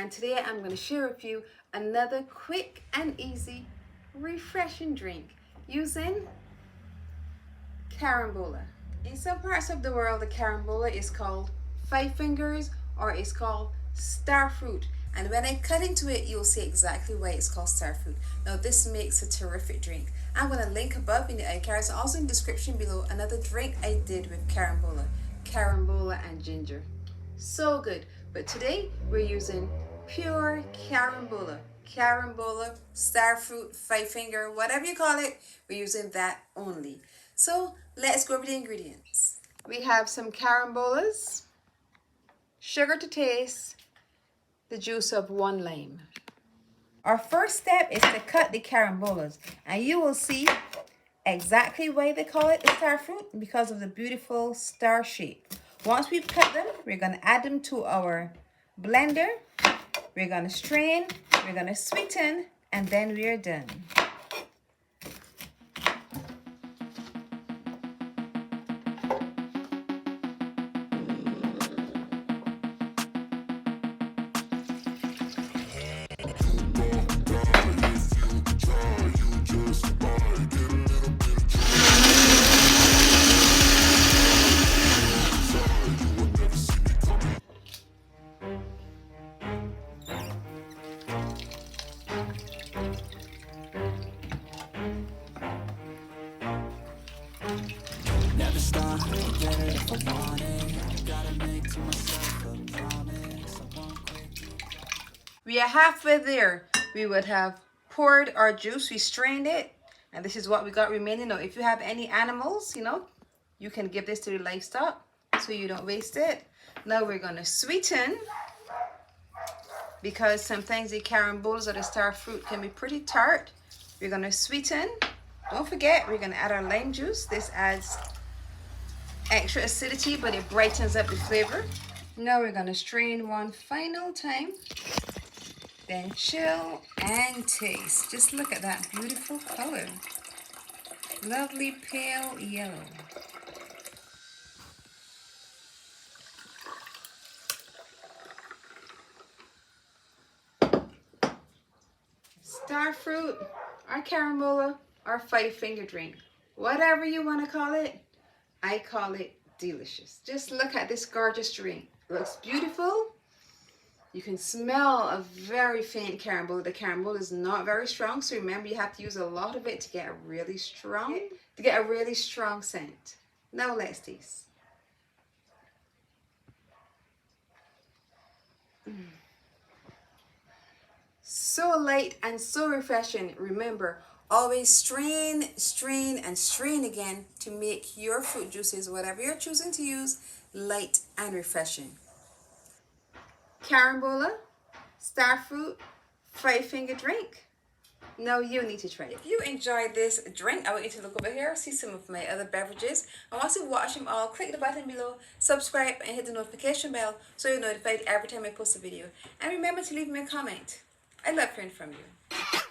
and today I'm going to share with you another quick and easy refreshing drink using carambola. In some parts of the world, the carambola is called five fingers or it's called starfruit, and when I cut into it you'll see exactly why it's called starfruit. Now this makes a terrific drink. I'm going to link above in the iCards and also in the description below another drink I did with carambola and ginger. So good. But today we're using pure carambola, starfruit, five finger, whatever you call it, we're using that only. So let's go over the ingredients. We have some carambolas, sugar to taste, the juice of 1 lime. Our first step is to cut the carambolas, and you will see exactly why they call it the starfruit, because of the beautiful star shape. Once we've cut them, we're going to add them to our blender. We're going to strain, we're going to sweeten, and then we are done. Never stop, get it if I want it. Gotta make to myself a promise. I won't quit. We are halfway there. We would have poured our juice, we strained it, and this is what we got remaining. Now, if you have any animals, you can give this to the livestock so you don't waste it. Now we're going to sweeten, because sometimes the carambolas or the starfruit can be pretty tart. We're going to sweeten. Don't forget, we're going to add our lime juice. This adds extra acidity, but it brightens up the flavor. Now we're going to strain one final time. Then chill and taste. Just look at that beautiful color. Lovely pale yellow. Starfruit or carambola or five finger drink. Whatever you want to call it, I call it delicious. Just look at this gorgeous drink. It looks beautiful. You can smell a very faint carambola. The carambola is not very strong, so remember you have to use a lot of it to get a really strong scent. Now let's taste. So light and so refreshing. Remember, always strain, strain, and strain again to make your fruit juices, whatever you're choosing to use, light and refreshing. Carambola, starfruit, five finger drink. Now you need to try it. If you enjoyed this drink, I want you to look over here, see some of my other beverages. And once you watch them all, click the button below, subscribe, and hit the notification bell so you're notified every time I post a video. And remember to leave me a comment. I love hearing from you.